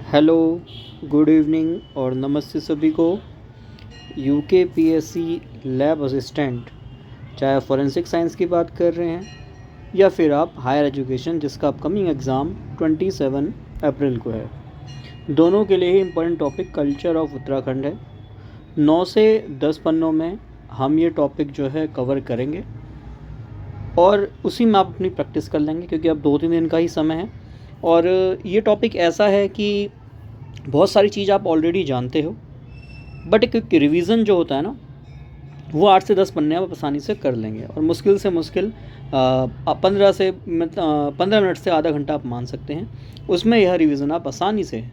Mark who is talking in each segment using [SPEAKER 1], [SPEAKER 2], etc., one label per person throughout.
[SPEAKER 1] Hello, good evening और नमस्ते सभी को। यूकेपीएससी लैब असिस्टेंट, चाहे फॉरेंसिक साइंस की बात कर रहे हैं या फिर आप हायर एजुकेशन जिसका अपकमिंग एग्ज़ाम 27 अप्रैल को है, दोनों के लिए ही important topic culture of Uttarakhand है। 9 से 10 पन्नों में हम ये टॉपिक जो है कवर करेंगे और उसी में आप अपनी प्रैक्टिस कर लेंगे, क्योंकि अब 2-3 दिन का ही समय है। और ये टॉपिक ऐसा है कि बहुत सारी चीज़ आप ऑलरेडी जानते हो, बट एक रिवीजन जो होता है ना, वो 8 से 10 पन्ने आप आसानी से कर लेंगे। और मुश्किल से मुश्किल 15 मिनट से आधा घंटा आप मान सकते हैं, उसमें यह रिवीजन आप आसानी से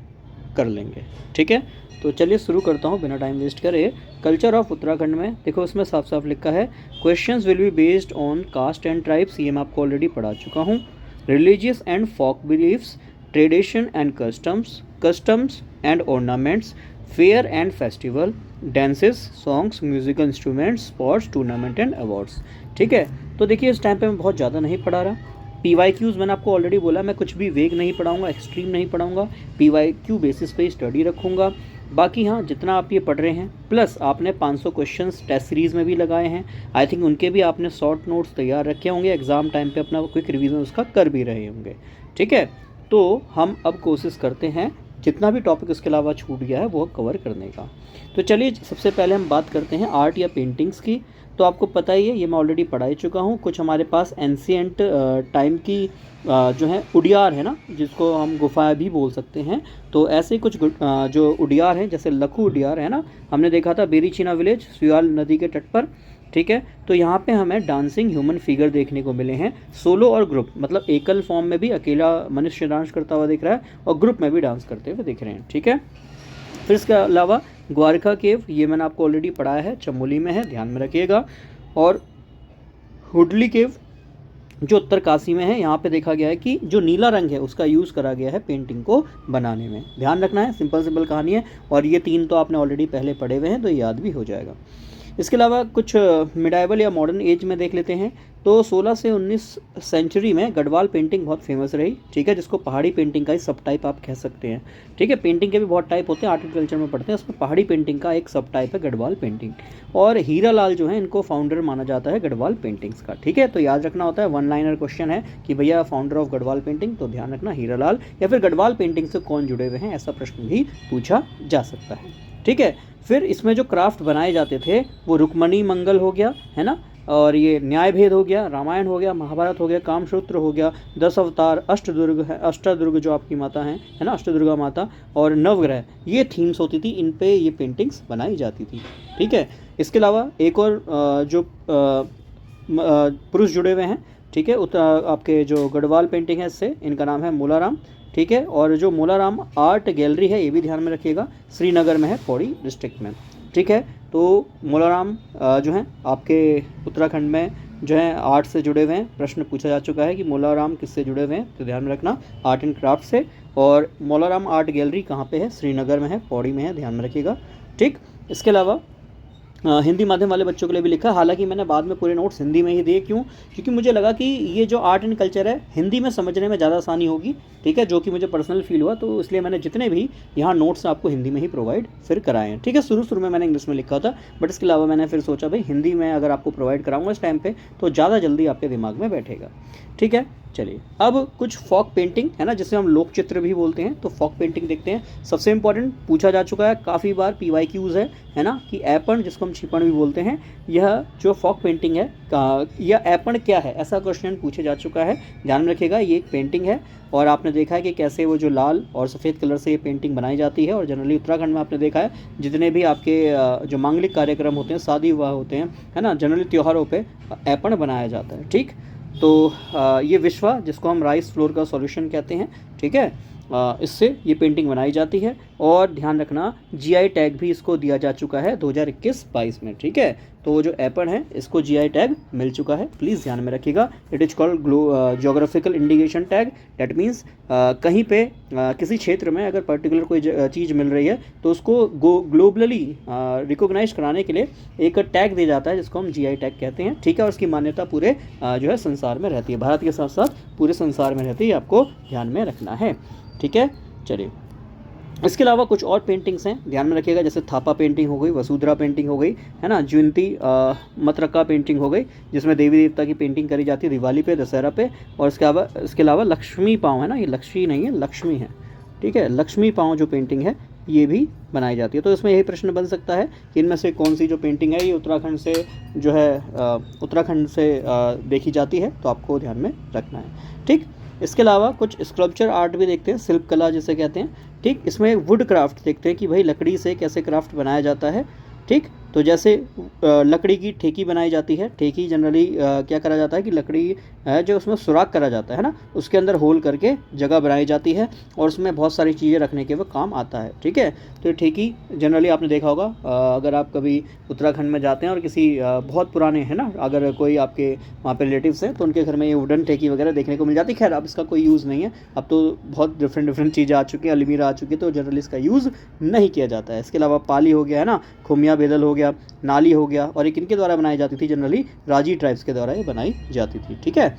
[SPEAKER 1] कर लेंगे। ठीक है, तो चलिए शुरू करता हूँ बिना टाइम वेस्ट करे। कल्चर ऑफ उत्तराखंड में देखो, उसमें साफ साफ लिखा है questions will be based on caste and tribes. ये मैं आपको ऑलरेडी पढ़ा चुका हूँ। Religious and folk beliefs, tradition and customs and ornaments, fair and festival, dances, songs, musical instruments, sports, tournament and awards. ठीक है, तो देखिए इस टाइम पे मैं बहुत ज़्यादा नहीं पढ़ा रहा। PYQs मैंने आपको ऑलरेडी बोला, मैं कुछ भी वेग नहीं पढ़ाऊंगा, एक्सट्रीम नहीं पढ़ाऊंगा, PYQ बेसिस पे स्टडी रखूँगा। बाकी हाँ, जितना आप ये पढ़ रहे हैं प्लस आपने 500 क्वेश्चंस टेस्ट सीरीज़ में भी लगाए हैं, आई थिंक उनके भी आपने शॉर्ट नोट्स तैयार रखे होंगे, एग्ज़ाम टाइम पे अपना क्विक रिवीजन उसका कर भी रहे होंगे। ठीक है, तो हम अब कोशिश करते हैं जितना भी टॉपिक उसके अलावा छूट गया है वो कवर करने का। तो चलिए सबसे पहले हम बात करते हैं आर्ट या पेंटिंग्स की। तो आपको पता ही है, ये मैं ऑलरेडी पढ़ा ही चुका हूँ। कुछ हमारे पास एंशिएंट टाइम की जो है उडियार है ना, जिसको हम गुफाएं भी बोल सकते हैं। तो ऐसे कुछ जो उडियार हैं, जैसे लखू उडियार है ना, हमने देखा था बेरीचीना विलेज, सुयाल नदी के तट पर। ठीक है, तो यहाँ पे हमें डांसिंग ह्यूमन फिगर देखने को मिले हैं, सोलो और ग्रुप, मतलब एकल फॉर्म में भी अकेला मनुष्य डांस करता हुआ दिख रहा है और ग्रुप में भी डांस करते हुए दिख रहे हैं। ठीक है, फिर इसके अलावा ग्वारखा केव, ये मैंने आपको ऑलरेडी पढ़ाया है, चमोली में है, ध्यान में रखिएगा। और हुडली केव जो उत्तरकाशी में है, यहाँ पे देखा गया है कि जो नीला रंग है उसका यूज़ करा गया है पेंटिंग को बनाने में। ध्यान रखना है, सिंपल कहानी है। और ये 3 तो आपने ऑलरेडी पहले पढ़े हुए हैं, तो याद भी हो जाएगा। इसके अलावा कुछ मिडाइवल या मॉडर्न एज में देख लेते हैं। तो 16 से 19 सेंचुरी में गढ़वाल पेंटिंग बहुत फेमस रही। ठीक है, जिसको पहाड़ी पेंटिंग का ही सब टाइप आप कह सकते हैं। ठीक है, पेंटिंग के भी बहुत टाइप होते हैं, आर्ट एंड कल्चर में पढ़ते हैं, उसमें पहाड़ी पेंटिंग का एक सब टाइप है गढ़वाल पेंटिंग। और हीरा लाल जो है, इनको फाउंडर माना जाता है गढ़वाल पेंटिंग्स का। ठीक है, तो याद रखना होता है, 1 लाइनर क्वेश्चन है कि भैया फाउंडर ऑफ गढ़वाल पेंटिंग, तो ध्यान रखना हीरा लाल, या फिर गढ़वाल पेंटिंग से कौन जुड़े हुए हैं, ऐसा प्रश्न भी पूछा जा सकता है। ठीक है, फिर इसमें जो क्राफ्ट बनाए जाते थे वो रुक्मणी मंगल हो गया, है ना, और ये न्याय भेद हो गया, रामायण हो गया, महाभारत हो गया, कामसूत्र हो गया, 10 अवतार, अष्टदुर्ग है, अष्टदुर्ग जो आपकी माता हैं, है ना, अष्टदुर्गा माता, और नवग्रह, ये थीम्स होती थी, इन पे ये पेंटिंग्स बनाई जाती थी। ठीक है, इसके अलावा एक और जो पुरुष जुड़े हुए हैं, ठीक है, आपके जो गढ़वाल पेंटिंग है इससे, इनका नाम है मोलाराम। ठीक है, और जो मोलाराम आर्ट गैलरी है, ये भी ध्यान में रखिएगा, श्रीनगर में है, पौड़ी डिस्ट्रिक्ट में। ठीक है, तो मोलाराम जो हैं आपके उत्तराखंड में जो है आर्ट से जुड़े हुए हैं। प्रश्न पूछा जा चुका है कि मोलाराम किससे जुड़े हुए हैं, तो ध्यान में रखना आर्ट एंड क्राफ्ट से। और मोलाराम आर्ट गैलरी कहाँ पे है, श्रीनगर में है, पौड़ी में है, ध्यान में रखिएगा। ठीक, इसके अलावा हिंदी माध्यम वाले बच्चों के लिए भी लिखा, हालांकि मैंने बाद में पूरे नोट्स हिंदी में ही दिए। क्यों? क्योंकि मुझे लगा कि ये जो आर्ट एंड कल्चर है हिंदी में समझने में ज़्यादा आसानी होगी। ठीक है, जो कि मुझे पर्सनल फील हुआ, तो इसलिए मैंने जितने भी यहाँ नोट्स आपको हिंदी में ही प्रोवाइड फिर कराए हैं। ठीक है, शुरू में मैंने इंग्लिश में लिखा था, बट इसके अलावा मैंने फिर सोचा भाई हिंदी में अगर आपको प्रोवाइड कराऊंगा इस टाइम पे तो ज़्यादा जल्दी आपके दिमाग में बैठेगा। ठीक है, चलिए अब कुछ फॉक पेंटिंग है ना, जिसे हम लोक चित्र भी बोलते हैं, तो फॉक पेंटिंग देखते हैं। सबसे इंपॉर्टेंट पूछा जा चुका है काफ़ी बार, PYQs है ना, कि ऐपण, जिसको हम छिपण भी बोलते हैं, यह जो फॉक पेंटिंग है, यह ऐपण क्या है, ऐसा क्वेश्चन पूछा जा चुका है। ध्यान में रखिएगा, ये एक पेंटिंग है और आपने देखा है कि कैसे वो जो लाल और सफ़ेद कलर से ये पेंटिंग बनाई जाती है। और जनरली उत्तराखंड में आपने देखा है जितने भी आपके जो मांगलिक कार्यक्रम होते हैं, शादी विवाह होते हैं, है ना, जनरली त्योहारों पे ऐपण बनाया जाता है। ठीक, तो ये विश्वा, जिसको हम राइस फ्लोर का सॉल्यूशन कहते हैं, ठीक है, इससे ये पेंटिंग बनाई जाती है। और ध्यान रखना GI टैग भी इसको दिया जा चुका है 2021-22 में। ठीक है, तो वो जो ऐपण है इसको GI टैग मिल चुका है, प्लीज़ ध्यान में रखिएगा। It is called geographical indication tag. That means कहीं पे किसी क्षेत्र में अगर पर्टिकुलर कोई चीज़ मिल रही है तो उसको ग्लोबली रिकॉग्नाइज कराने के लिए एक टैग दिया जाता है, जिसको हम GI टैग कहते हैं। ठीक है, और उसकी मान्यता पूरे जो है संसार में रहती है, भारत के साथ साथ पूरे संसार में रहती है, आपको ध्यान में रखना है। ठीक है, चलिए इसके अलावा कुछ और पेंटिंग्स हैं, ध्यान में रखिएगा, जैसे थापा पेंटिंग हो गई, वसुंधरा पेंटिंग हो गई, है ना, ज्विंती मतरका पेंटिंग हो गई, जिसमें देवी देवता की पेंटिंग करी जाती है दिवाली पे, दशहरा पे। और इसके अलावा लक्ष्मी पाँव है ना, ये लक्ष्मी नहीं है, लक्ष्मी है, ठीक है, लक्ष्मी पाँव जो पेंटिंग है ये भी बनाई जाती है। तो इसमें यही प्रश्न बन सकता है कि इनमें से कौन सी जो पेंटिंग है ये उत्तराखंड से जो है उत्तराखंड से देखी जाती है, तो आपको ध्यान में रखना है, ठीक। इसके अलावा कुछ स्कल्पचर आर्ट भी देखते हैं, शिल्प कला जिसे कहते हैं, ठीक। इसमें वुड क्राफ्ट देखते हैं कि भाई लकड़ी से कैसे क्राफ्ट बनाया जाता है, ठीक। तो जैसे लकड़ी की ठेकी बनाई जाती है, ठेकी जनरली क्या करा जाता है कि लकड़ी है जो उसमें सुराख करा जाता है ना, उसके अंदर होल करके जगह बनाई जाती है और उसमें बहुत सारी चीज़ें रखने के वो काम आता है, ठीक है। तो ये ठेकी जनरली आपने देखा होगा, अगर आप कभी उत्तराखंड में जाते हैं और किसी बहुत पुराने है ना, अगर कोई आपके वहाँ पे रिलेटिव्स हैं तो उनके घर में ये वुडन ठेकी वगैरह देखने को मिल जाती है। खैर अब इसका कोई यूज़ नहीं है, अब तो बहुत डिफरेंट चीज़ें आ चुकी हैं, अलमीरा आ चुकी है, तो जनरली इसका यूज़ नहीं किया जाता है। इसके अलावा पाली हो गया, है ना, खुमिया बेदल हो गया, नाली हो गया, और ये किनके द्वारा बनाई जाती थी, जनरली राजी ट्राइब्स के द्वारा ये बनाई जाती थी, ठीक है।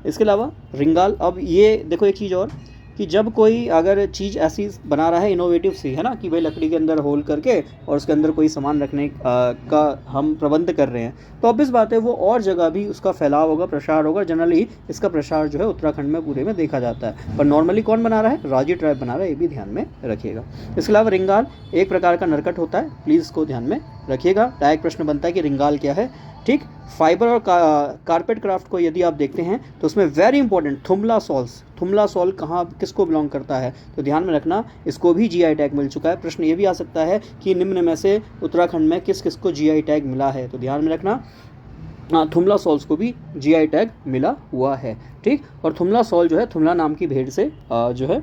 [SPEAKER 1] इसके अलावा रिंगाल, अब ये देखो एक चीज़ और कि जब कोई अगर चीज़ ऐसी बना रहा है इनोवेटिव सी, है ना, कि भाई लकड़ी के अंदर होल करके और उसके अंदर कोई सामान रखने का हम प्रबंध कर रहे हैं, तो ऑब्वियस बात है वो और जगह भी उसका फैलाव होगा, प्रसार होगा। जनरली इसका प्रसार जो है उत्तराखंड में पूरे में देखा जाता है, पर नॉर्मली कौन बना रहा है, राजी ट्राइब बना रहा है, ये भी ध्यान में रखिएगा। इसके अलावा रिंगाल एक प्रकार का नरकट होता है, प्लीज़ इसको ध्यान में रखिएगा। डायरेक्ट प्रश्न बनता है कि रिंगाल क्या है, ठीक। फाइबर और कारपेट क्राफ्ट को यदि आप देखते हैं तो उसमें वेरी इंपॉर्टेंट थुमला सॉल्स, थुमला सॉल कहाँ किसको बिलोंग करता है, तो ध्यान में रखना, इसको भी जीआई टैग मिल चुका है। प्रश्न ये भी आ सकता है कि निम्न में से उत्तराखंड में किस किस को जीआई टैग मिला है, तो ध्यान में रखना, थुमला सॉल्स को भी जीआई टैग मिला हुआ है, ठीक। और थुमला सॉल जो है थुमला नाम की भेड़ से जो है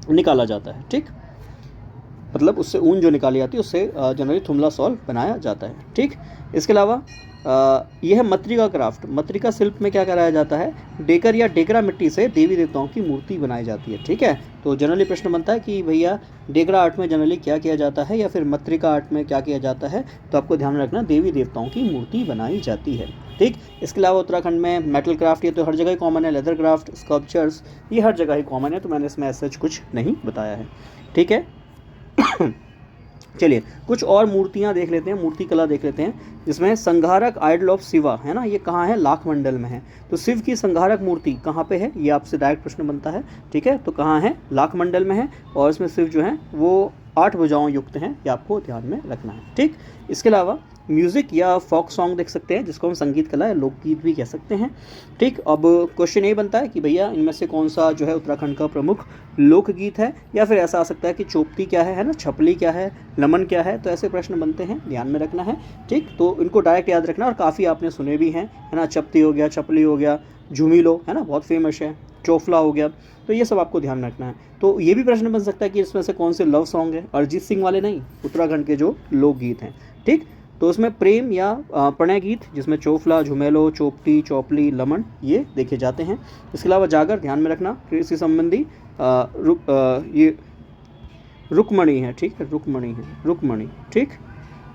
[SPEAKER 1] निकाला जाता है, ठीक, मतलब उससे ऊन जो निकाली जाती है उससे जनरली थुमला सॉल बनाया जाता है, ठीक। इसके अलावा यह है मत्रिका क्राफ्ट। मत्रिका शिल्प में क्या कराया जाता है, डेकर या डेकरा मिट्टी से देवी देवताओं की मूर्ति बनाई जाती है, ठीक है। तो जनरली प्रश्न बनता है कि भैया डेकरा आर्ट में जनरली क्या किया जाता है या फिर मत्रिका आर्ट में क्या किया जाता है, तो आपको ध्यान रखना देवी देवताओं की मूर्ति बनाई जाती है, ठीक। इसके अलावा उत्तराखंड में मेटल क्राफ्ट ये तो हर जगह ही कॉमन है, लेदर क्राफ्ट, स्कल्पचर्स ये हर जगह ही कॉमन है, तो मैंने इसमें ऐसा कुछ नहीं बताया है, ठीक है। चलिए कुछ और मूर्तियां देख लेते हैं, मूर्ति कला देख लेते हैं, जिसमें संघारक आइडल ऑफ शिवा है ना, ये कहाँ है, लाख मंडल में है। तो शिव की संघारक मूर्ति कहाँ पे है, ये आपसे डायरेक्ट प्रश्न बनता है, ठीक है। तो कहाँ है, लाख मंडल में है, और इसमें शिव जो है वो 8 भुजाओं युक्त हैं, ये आपको ध्यान में रखना है, ठीक। इसके अलावा म्यूज़िक या फोक सॉन्ग देख सकते हैं, जिसको हम संगीत कला या लोकगीत भी कह सकते हैं, ठीक। अब क्वेश्चन ये बनता है कि भैया इनमें से कौन सा जो है उत्तराखंड का प्रमुख लोकगीत है, या फिर ऐसा आ सकता है कि चोपती क्या है ना, छपली क्या है, नमन क्या है, तो ऐसे प्रश्न बनते हैं, ध्यान में रखना है, ठीक। तो इनको डायरेक्ट याद रखना, और काफ़ी आपने सुने भी हैं, है ना, चपती हो गया, छपली हो गया, झूमिलो है ना, बहुत फेमस है, चोफला हो गया, तो ये सब आपको ध्यान रखना है। तो ये भी प्रश्न बन सकता है कि इसमें से कौन से लव सॉन्ग है, अरिजीत सिंह वाले नहीं, उत्तराखंड के जो लोकगीत हैं, ठीक। तो उसमें प्रेम या प्रणय गीत, जिसमें चोफला, झुमेलो, चोपटी, चौपली, लमन ये देखे जाते हैं। इसके अलावा जागर, ध्यान में रखना, कृषि संबंधी ये रुक्मणी है, ठीक है, रुक्मणी है, रुक्मणी, ठीक।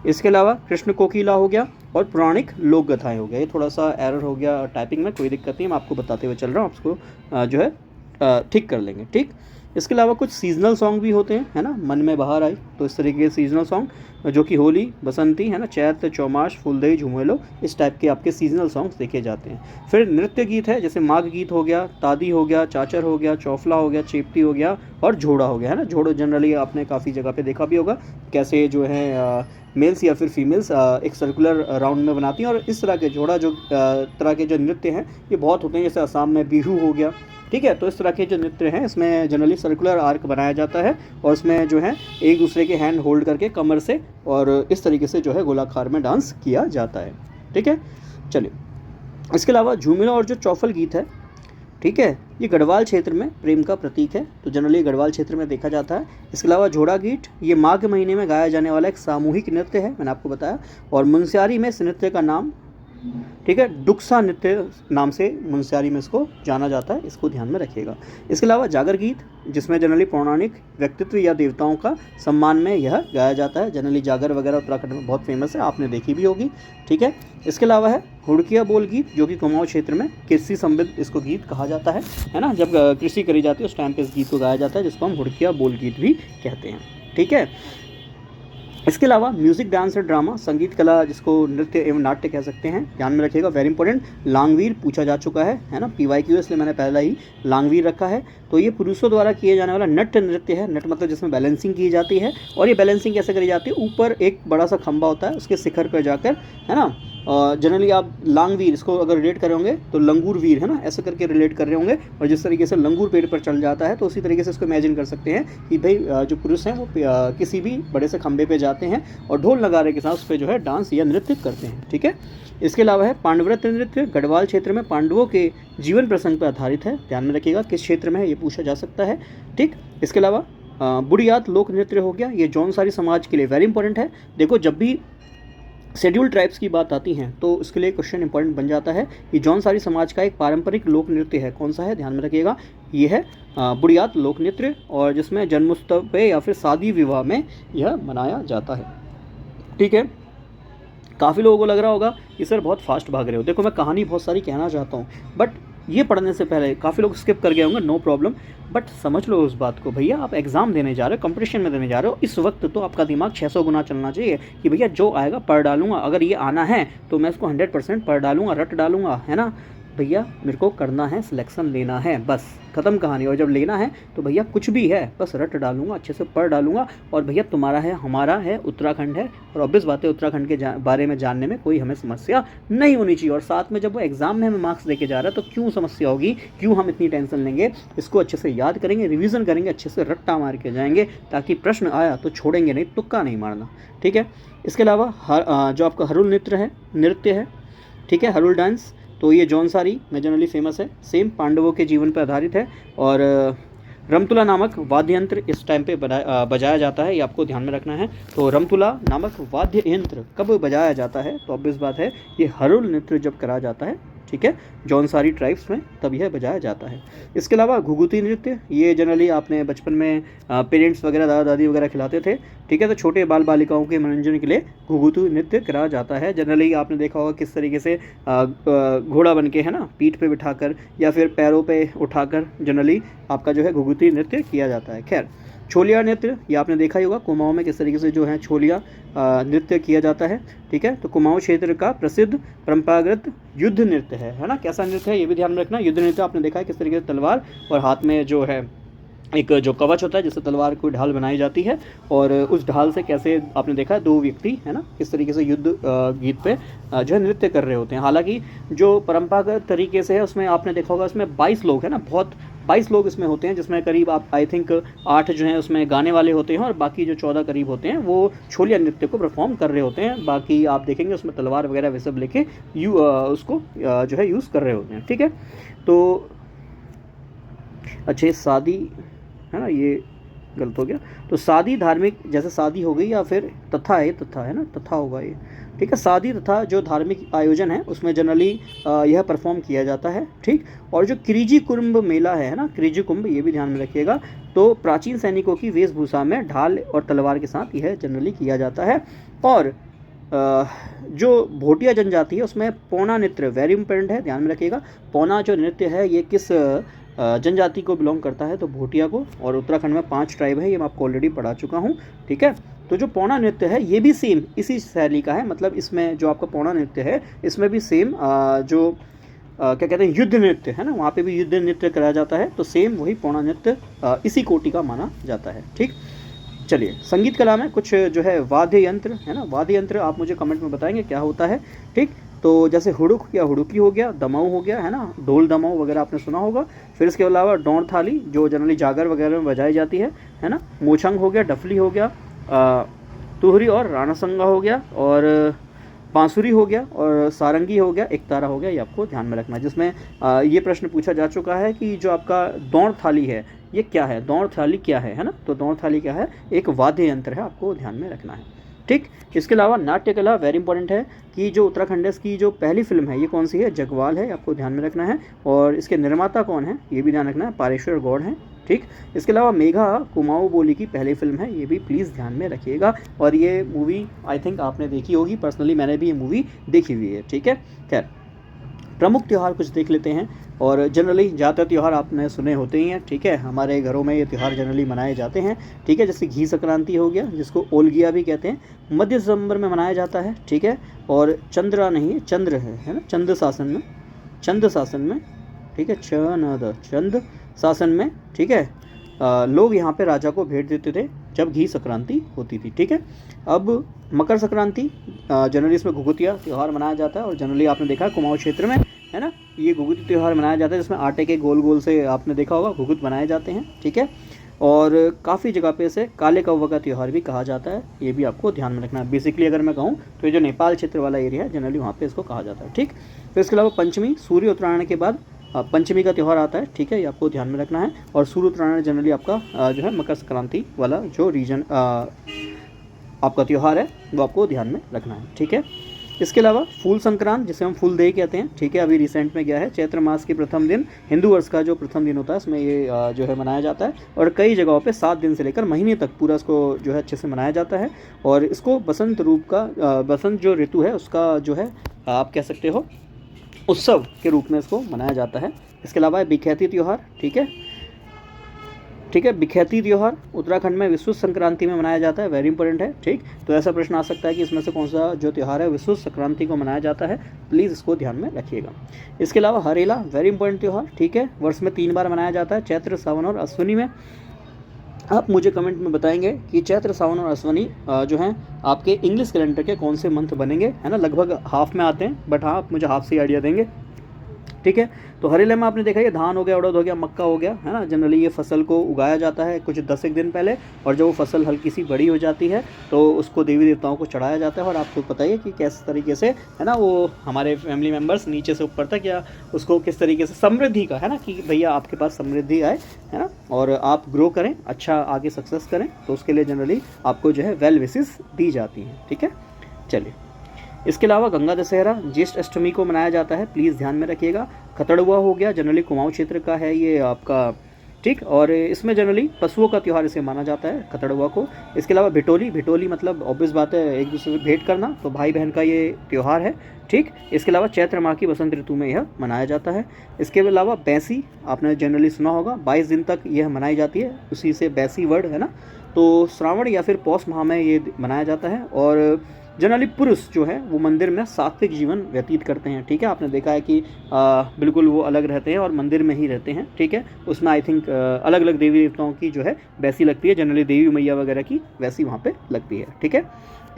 [SPEAKER 1] इसके अलावा कृष्ण कोकिला हो गया, और पौराणिक लोक गाथाएँ हो गया। ये थोड़ा सा एरर हो गया टाइपिंग में, कोई दिक्कत नहीं, मैं आपको बताते हुए चल रहा हूँ, आपको जो है ठीक कर लेंगे, ठीक। इसके अलावा कुछ सीजनल सॉन्ग भी होते हैं, है ना, मन में बाहर आई, तो इस तरीके के सीजनल सॉन्ग जो कि होली, बसंती, है ना, चैत, चौमास, फूलदेई, झुमेलो, इस टाइप के आपके सीजनल सॉन्ग्स देखे जाते हैं। फिर नृत्य गीत है, जैसे माघ गीत हो गया, तादी हो गया, चाचर हो गया, चौफला हो गया, चेपटी हो गया, और झोड़ा हो गया, है ना। झोड़ो जनरली आपने काफ़ी जगह पे देखा भी होगा, कैसे जो है मेल्स या फिर फीमेल्स एक सर्कुलर राउंड में बनाती हैं, और इस तरह के झोड़ा जो तरह के जो नृत्य हैं ये बहुत होते हैं, जैसे असम में बिहू हो गया, ठीक है। तो इस तरह के जो नृत्य हैं इसमें जनरली सर्कुलर आर्क बनाया जाता है, और इसमें जो है एक दूसरे के हैंड होल्ड करके कमर से और इस तरीके से जो है गोलाकार में डांस किया जाता है, ठीक है। चलिए इसके अलावा झूमिला और जो चौफल गीत है, ठीक है, ये गढ़वाल क्षेत्र में प्रेम का प्रतीक है, तो जनरली गढ़वाल क्षेत्र में देखा जाता है। इसके अलावा झोड़ा गीत, ये माघ महीने में गाया जाने वाला एक सामूहिक नृत्य है, मैंने आपको बताया, और मुंस्यारी में इस नृत्य का नाम ठीक है, डुक्सा नृत्य नाम से मुंशियारी में इसको जाना जाता है, इसको ध्यान में रखिएगा। इसके अलावा जागर गीत, जिसमें जनरली पौराणिक व्यक्तित्व या देवताओं का सम्मान में यह गाया जाता है। जनरली जागर वगैरह उत्तराखंड में बहुत फेमस है, आपने देखी भी होगी। ठीक है, इसके अलावा है हुड़किया बोल गीत, जो कि कुमाऊं क्षेत्र में कृषि संबंधित इसको गीत कहा जाता है ना। जब कृषि करी जाती है उस टाइम पे इस गीत को गाया जाता है, जिसको हम हुड़किया बोल गीत भी कहते हैं। ठीक है, इसके अलावा म्यूजिक, डांस और ड्रामा, संगीत कला, जिसको नृत्य एवं नाट्य कह सकते हैं, ध्यान में रखिएगा, वेरी इंपॉर्टेंट। लांगवीर पूछा जा चुका है ना, PYQ, इसलिए मैंने पहला ही लांगवीर रखा है। तो ये पुरुषों द्वारा किए जाने वाला नट नृत्य है। नट मतलब जिसमें बैलेंसिंग की जाती है, और ये बैलेंसिंग कैसे करी जाती है, ऊपर एक बड़ा सा खंबा होता है, उसके शिखर पर जाकर, है ना। जनरली आप लांगवीर इसको अगर रिलेट कर रहे होंगे तो लंगूर वीर, है ना, ऐसे करके रिलेट कर रहे होंगे। और जिस तरीके से लंगूर पेड़ पर चल जाता है, तो उसी तरीके से इसको इमेजिन कर सकते हैं कि भाई जो पुरुष हैं वो किसी भी बड़े से खंबे पे जाते हैं और ढोल नगारे के साथ उस पर जो है डांस या नृत्य करते हैं। ठीक है, इसके अलावा है पांडव्रत नृत्य, गढ़वाल क्षेत्र में पांडवों के जीवन प्रसंग पर आधारित है। ध्यान में रखिएगा किस क्षेत्र में है, ये पूछा जा सकता है। ठीक, इसके अलावा बुढ़ियात लोक नृत्य हो गया, ये जौनसारी समाज के लिए वेरी इंपॉर्टेंट है। देखो, जब भी शेड्यूल ट्राइब्स की बात आती है तो उसके लिए क्वेश्चन इंपॉर्टेंट बन जाता है कि जौनसारी समाज का एक पारंपरिक लोक नृत्य है, कौन सा है, ध्यान में रखिएगा, ये है बुढ़ियात लोक नृत्य, और जिसमें जन्मोत्सव पे या फिर शादी विवाह में यह मनाया जाता है। ठीक है, काफ़ी लोगों को लग रहा होगा कि सर बहुत फास्ट भाग रहे हो। देखो, मैं कहानी बहुत सारी कहना चाहता हूँ, बट ये पढ़ने से पहले काफ़ी लोग स्किप कर गए होंगे, नो प्रॉब्लम, बट समझ लो उस बात को। भैया आप एग्ज़ाम देने जा रहे हो, कंपटीशन में देने जा रहे हो, इस वक्त तो आपका दिमाग 600 गुना चलना चाहिए कि भैया जो आएगा पढ़ डालूंगा, अगर ये आना है तो मैं इसको 100% पढ़ डालूंगा, रट डालूंगा, है ना। भैया मेरे को करना है, सिलेक्शन लेना है, बस ख़त्म कहानी। और जब लेना है तो भैया कुछ भी है बस रट डालूंगा, अच्छे से पढ़ डालूंगा, और भैया तुम्हारा है, हमारा है, उत्तराखंड है, और ऑब्वियस बात है उत्तराखंड के बारे में जानने में कोई हमें समस्या नहीं होनी चाहिए। और साथ में जब वो एग्ज़ाम में हमें मार्क्स लेके जा रहा है तो क्यों समस्या होगी, क्यों हम इतनी टेंशन लेंगे। इसको अच्छे से याद करेंगे, रिविज़न करेंगे, अच्छे से रट्टा मार के जाएंगे, ताकि प्रश्न आया तो छोड़ेंगे नहीं, तुक्का नहीं मारना। ठीक है, इसके अलावा जो आपका हरुल नृत्य है, ठीक है, हरुल डांस, तो ये जौनसारी में जनरली फेमस है, सेम पांडवों के जीवन पर आधारित है। और रमतुला नामक वाद्य यंत्र इस टाइम पे बजाया जाता है, ये आपको ध्यान में रखना है। तो रमतुला नामक वाद्य यंत्र कब बजाया जाता है, तो ऑब्वियस बात है ये हरुल नृत्य जब करा जाता है, ठीक है, जौनसारी ट्राइब्स में, तब यह बजाया जाता है। इसके अलावा घुघुती नृत्य, ये जनरली आपने बचपन में पेरेंट्स वगैरह, दादा दादी वगैरह खिलाते थे। ठीक है, तो छोटे बाल बालिकाओं के मनोरंजन के लिए घुघुती नृत्य करा जाता है। जनरली आपने देखा होगा किस तरीके से घोड़ा बन के, है ना, पीठ पे बिठाकर या फिर पैरों पे उठाकर जनरली आपका जो है घुघुती नृत्य किया जाता है। खैर, छोलिया नृत्य, ये आपने देखा ही होगा कुमाऊं में किस तरीके से जो है छोलिया नृत्य किया जाता है। ठीक है, तो कुमाऊं क्षेत्र का प्रसिद्ध परंपरागत युद्ध नृत्य है ना। कैसा नृत्य है ये भी ध्यान में रखना। युद्ध नृत्य आपने देखा है किस तरीके से तलवार और हाथ में जो है एक जो कवच होता है, जिससे तलवार को ढाल बनाई जाती है, और उस ढाल से कैसे आपने देखा है दो व्यक्ति, है ना, किस तरीके से युद्ध गीत पे जो है नृत्य कर रहे होते हैं। हालांकि जो परंपरागत तरीके से है उसमें आपने देखा होगा उसमें 22 लोग हैं ना, बहुत 22 लोग इसमें होते हैं, जिसमें करीब आप आई थिंक 8 जो हैं उसमें गाने वाले होते हैं, और बाकी जो 14 करीब होते हैं वो छोलिया नृत्य को परफॉर्म कर रहे होते हैं। बाकी आप देखेंगे उसमें तलवार वगैरह वे सब लेके उसको जो है यूज़ कर रहे होते हैं। ठीक है, तो अच्छे शादी, है ना, ये गलत हो गया, तो शादी धार्मिक, जैसे शादी हो गई, या फिर तथा है ना, तथा होगा ये। ठीक है, शादी तथा जो धार्मिक आयोजन है उसमें जनरली यह परफॉर्म किया जाता है। ठीक, और जो क्रिजी कुंभ मेला है ना, क्रिजी कुंभ, ये भी ध्यान में रखिएगा। तो प्राचीन सैनिकों की वेशभूषा में ढाल और तलवार के साथ यह जनरली किया जाता है। और जो भोटिया जनजाति है उसमें पौना नृत्य वेरी इंपॉर्टेंट है, ध्यान में रखिएगा। पौना जो नृत्य है ये किस जनजाति को बिलोंग करता है, तो भोटिया को। और उत्तराखंड में 5 ट्राइब है, ये मैं आपको ऑलरेडी पढ़ा चुका हूँ। ठीक है, तो जो पौना नृत्य है ये भी सेम इसी शैली का है, मतलब इसमें जो आपका पौना नृत्य है इसमें भी सेम जो क्या कहते हैं युद्ध नृत्य है ना, वहाँ पे भी युद्ध नृत्य कराया जाता है, तो सेम वही पौना नृत्य इसी कोटि का माना जाता है। ठीक, चलिए संगीत कला में कुछ जो है वाद्य यंत्र है ना, वाद्य यंत्र आप मुझे कमेंट में बताएंगे क्या होता है। ठीक, तो जैसे हुड़ुक या हुड़ुकी हो गया, दमाऊ हो गया, है ना, ढोल दमाऊ वगैरह आपने सुना होगा। फिर इसके अलावा डौड़ थाली जो जनरली जागर वगैरह में बजाई जाती है ना, मोछंग हो गया, डफली हो गया, तुहरी और राणासंगा हो गया, और बांसुरी हो गया, और सारंगी हो गया, एकतारा हो गया, ये आपको ध्यान में रखना है। जिसमें ये प्रश्न पूछा जा चुका है कि जो आपका दौड़ थाली है ये क्या है, दौड़ थाली क्या है ना, तो दौड़ थाली क्या है, एक वाद्य यंत्र है, आपको ध्यान में रखना है। ठीक। इसके अलावा नाट्य कला वेरी इंपॉर्टेंट है कि जो उत्तराखंड की जो पहली फिल्म है ये कौन सी है, जगवाल है, आपको ध्यान में रखना है। और इसके निर्माता कौन है ये भी ध्यान रखना है, पारेश्वर गौड़ हैं। ठीक। इसके अलावा मेघा कुमाऊं बोली की पहली फिल्म है, ये भी प्लीज़ ध्यान में रखिएगा। और ये मूवी आई थिंक आपने देखी होगी, पर्सनली मैंने भी ये मूवी देखी हुई है। ठीक है। खैर, प्रमुख त्यौहार कुछ देख लेते हैं। और जनरली ज़्यादातर त्यौहार आपने सुने होते ही हैं। ठीक है, हमारे घरों में ये त्यौहार जनरली मनाए जाते हैं। ठीक है, जैसे घी संक्रांति हो गया, जिसको ओलगिया भी कहते हैं, मध्य दिसंबर में मनाया जाता है। ठीक है। और चंद्रा नहीं, चंद्र है ना, चंद्र शासन में, चंद्र शासन में। ठीक है, चंद्र शासन में। ठीक है, लोग यहाँ पे राजा को भेंट देते थे जब घी संक्रांति होती थी। ठीक है। अब मकर संक्रांति, जनरली इसमें घुघुतिया त्यौहार मनाया जाता है। और जनरली आपने देखा है कुमाऊं क्षेत्र में, है ना, ये घुघुती त्यौहार मनाया जाता है, जिसमें आटे के गोल गोल से आपने देखा होगा घुघुत बनाए जाते हैं। ठीक है। और काफ़ी जगह पे इसे काले कौवा का त्यौहार भी कहा जाता है, ये भी आपको ध्यान में रखना है। बेसिकली अगर मैं कहूँ तो ये जो नेपाल क्षेत्र वाला एरिया है, जनरली वहाँ पे इसको कहा जाता है। ठीक। फिर इसके अलावा पंचमी, सूर्य उत्तरायण के बाद पंचमी का त्यौहार आता है। ठीक है, ये आपको ध्यान में रखना है। और सूर्य उत्तरायण जनरली आपका जो है मकर संक्रांति वाला जो रीजन आपका त्यौहार है वो आपको ध्यान में रखना है। ठीक है। इसके अलावा फूल संक्रांत, जिसे हम फूल देई कहते हैं। ठीक है, अभी रिसेंट में गया है, चैत्र मास के प्रथम दिन, हिंदू वर्ष का जो प्रथम दिन होता है उसमें ये जो है मनाया जाता है। और कई जगहों पे 7 दिन से लेकर महीने तक पूरा इसको जो है अच्छे से मनाया जाता है। और इसको बसंत रूप का बसंत जो ऋतु है उसका जो है आप कह सकते हो उत्सव के रूप में इसको मनाया जाता है। इसके अलावा बिखैती त्यौहार। ठीक है। ठीक है, बिखैती त्यौहार उत्तराखंड में विश्व संक्रांति में मनाया जाता है, वेरी इंपॉर्टेंट है। ठीक। तो ऐसा प्रश्न आ सकता है कि इसमें से कौन सा जो त्यौहार है विश्व संक्रांति को मनाया जाता है, प्लीज़ इसको ध्यान में रखिएगा। इसके अलावा हरेला, वेरी इंपॉर्टेंट त्यौहार। ठीक है, वर्ष में 3 बार मनाया जाता है, चैत्र, सावन और अश्विनी में। आप मुझे कमेंट में बताएंगे कि चैत्र, सावन और अश्विनी जो हैं आपके इंग्लिश कैलेंडर के कौन से मंथ बनेंगे, है ना। लगभग हाफ में आते हैं, बट हाँ आप मुझे हाफ से आइडिया देंगे। ठीक है। तो हरेले में आपने देखा ये धान हो गया, उड़द हो गया, मक्का हो गया, है ना। जनरली ये फसल को उगाया जाता है कुछ 10 एक दिन पहले, और जब वो फसल हल्की सी बड़ी हो जाती है तो उसको देवी देवताओं को चढ़ाया जाता है। और आपको पता ही है कि किस तरीके से, है ना, वो हमारे फैमिली मेम्बर्स नीचे से ऊपर तक या उसको किस तरीके से समृद्धि का, है ना, कि भैया आपके पास समृद्धि आए, है ना, और आप ग्रो करें, अच्छा आगे सक्सेस करें, तो उसके लिए जनरली आपको जो है वेल विशेस दी जाती हैं। ठीक है। चलिए, इसके अलावा गंगा दशहरा ज्येष्ठ अष्टमी को मनाया जाता है, प्लीज़ ध्यान में रखिएगा। खतड़ुआ हो गया, जनरली कुमाऊं क्षेत्र का है ये आपका। ठीक। और इसमें जनरली पशुओं का त्यौहार इसे माना जाता है, खतड़ुआ को। इसके अलावा भिटोली, भिटोली मतलब ऑब्वियस बात है एक दूसरे से भेंट करना, तो भाई बहन का ये त्यौहार है। ठीक। इसके अलावा चैत्र माह की बसंत ऋतु में यह मनाया जाता है। इसके अलावा बैसी, आपने जनरली सुना होगा, 22 दिन तक यह मनाई जाती है, उसी से बैसी वर्ड, है ना। तो श्रावण या फिर पौष माह में ये मनाया जाता है। और जनरली पुरुष जो है वो मंदिर में सात्विक जीवन व्यतीत करते हैं। ठीक है, आपने देखा है कि बिल्कुल वो अलग रहते हैं और मंदिर में ही रहते हैं। ठीक है, उसमें आई थिंक अलग अलग देवी देवताओं की जो है वैसी लगती है, जनरली देवी मैया वगैरह की वैसी वहाँ पे लगती है। ठीक है।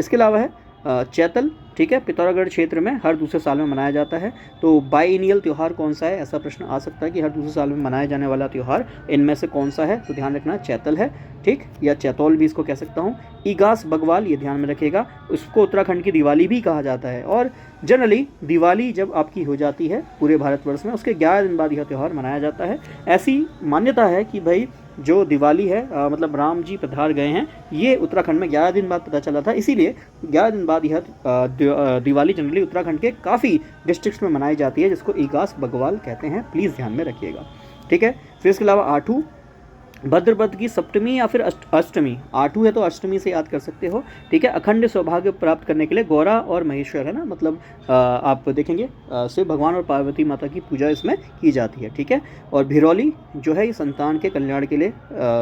[SPEAKER 1] इसके अलावा है चैतल। ठीक है, पिथौरागढ़ क्षेत्र में हर दूसरे साल में मनाया जाता है। तो बाइनियल त्यौहार कौन सा है, ऐसा प्रश्न आ सकता है कि हर दूसरे साल में मनाया जाने वाला त्यौहार इनमें से कौन सा है, तो ध्यान रखना चैतल है। ठीक, या चैतौल भी इसको कह सकता हूँ। ईगास बगवाल, ये ध्यान में रखिएगा, उसको उत्तराखंड की दिवाली भी कहा जाता है। और जनरली दिवाली जब आपकी हो जाती है पूरे भारतवर्ष में, उसके 11 दिन बाद यह त्यौहार मनाया जाता है। ऐसी मान्यता है कि भाई जो दिवाली है मतलब राम जी पधार गए हैं, ये उत्तराखंड में 11 दिन बाद पता चला था, इसीलिए 11 दिन बाद यह दिवाली जनरली उत्तराखंड के काफ़ी डिस्ट्रिक्ट्स में मनाई जाती है, जिसको ईगास बगवाल कहते हैं, प्लीज़ ध्यान में रखिएगा। ठीक है, फिर इसके अलावा आठू, भद्रपद की सप्तमी या फिर अष्टमी, आठू है तो अष्टमी से याद कर सकते हो। ठीक है, अखंड सौभाग्य प्राप्त करने के लिए गौरा और महेश्वर, है ना, मतलब आप देखेंगे शिव भगवान और पार्वती माता की पूजा इसमें की जाती है। ठीक है, और भिरौली जो है ये संतान के कल्याण के लिए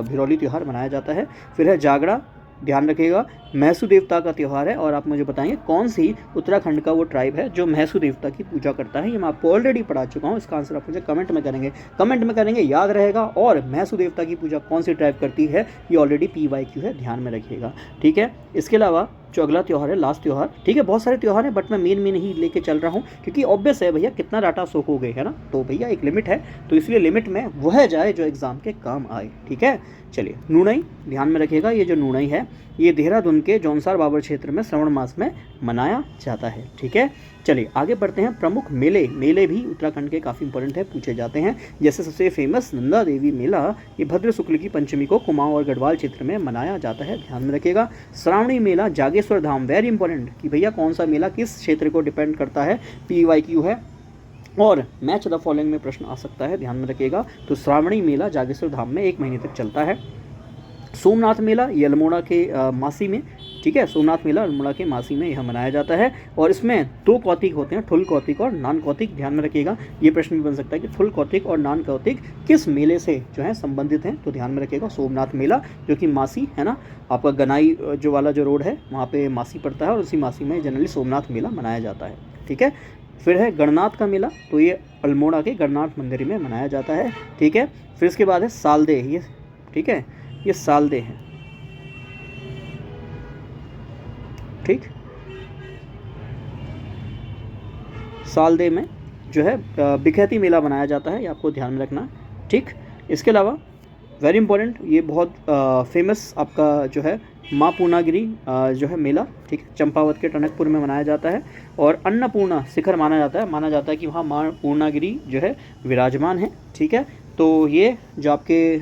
[SPEAKER 1] भिरौली त्यौहार मनाया जाता है। फिर है जागरा, ध्यान रखिएगा, महसू देवता का त्यौहार है। और आप मुझे बताएंगे कौन सी उत्तराखंड का वो ट्राइब है जो महसू देवता की पूजा करता है। ये मैं आपको ऑलरेडी पढ़ा चुका हूँ, इसका आंसर आप मुझे कमेंट में करेंगे, याद रहेगा। और महसू देवता की पूजा कौन सी ट्राइब करती है, ये ऑलरेडी PYQ है, ध्यान में रखिएगा। ठीक है, इसके अलावा जो अगला त्यौहार है, लास्ट त्यौहार, ठीक है, बहुत सारे त्यौहार हैं बट मैं मेन ही लेके चल रहा हूँ, क्योंकि ऑब्वियस है भैया कितना डाटा सोख हो गए, है ना, तो भैया एक लिमिट है, तो इसलिए लिमिट में वह जाए जो एग्जाम के काम आए। ठीक है, चलिए, नूनई, ध्यान में रखिएगा, ये जो नूनई है ये देहरादून के जौनसार बाबर क्षेत्र में श्रावण मास में मनाया जाता है। ठीक है, चलिए आगे बढ़ते हैं। प्रमुख मेले, मेले भी उत्तराखंड के काफ़ी इंपॉर्टेंट है, पूछे जाते हैं। जैसे सबसे फेमस नंदा देवी मेला, ये भद्र शुक्ल की पंचमी को कुमाऊं और गढ़वाल क्षेत्र में मनाया जाता है, ध्यान में रखिएगा। श्रावणी मेला जागेश्वर धाम, वेरी इंपॉर्टेंट कि भैया कौन सा मेला किस क्षेत्र को डिपेंड करता है, PYQ है। और मैच द फॉलोइंग में प्रश्न आ सकता है, ध्यान में रखिएगा। तो श्रावणी मेला जागेश्वर धाम में 1 महीने तक चलता है। सोमनाथ मेला ये अल्मोड़ा के मासी में, ठीक है, सोमनाथ मेला अल्मोड़ा के मासी में यह मनाया जाता है। और इसमें 2 कौतिक होते हैं, ठुल कौतिक और नान कौतिक, ध्यान में रखिएगा। ये प्रश्न भी बन सकता है कि ठुल कौतिक और नान कौतिक किस मेले से जो है संबंधित हैं, तो ध्यान में रखिएगा सोमनाथ मेला जो कि मासी है ना, आपका गनाई जो वाला जो रोड है वहाँ पे मासी पड़ता है, और उसी मासी में जनरली सोमनाथ मेला मनाया जाता है, ठीक है। फिर है गणनाथ का मेला, तो ये अल्मोड़ा के गणनाथ मंदिर में मनाया जाता है, ठीक है। फिर इसके बाद है सालदे, ये ठीक है, ये सालदे है, ठीक। सालदे में जो है बिखैती मेला मनाया जाता है, ये आपको ध्यान में रखना, ठीक। इसके अलावा वेरी इंपॉर्टेंट, ये बहुत फेमस आपका जो है माँ पूर्णागिरी जो है मेला, ठीक है, चंपावत के टनकपुर में मनाया जाता है। और अन्नपूर्णा शिखर माना जाता है कि वहाँ माँ पूर्णागिरी जो है विराजमान है, ठीक है। तो ये जो आपके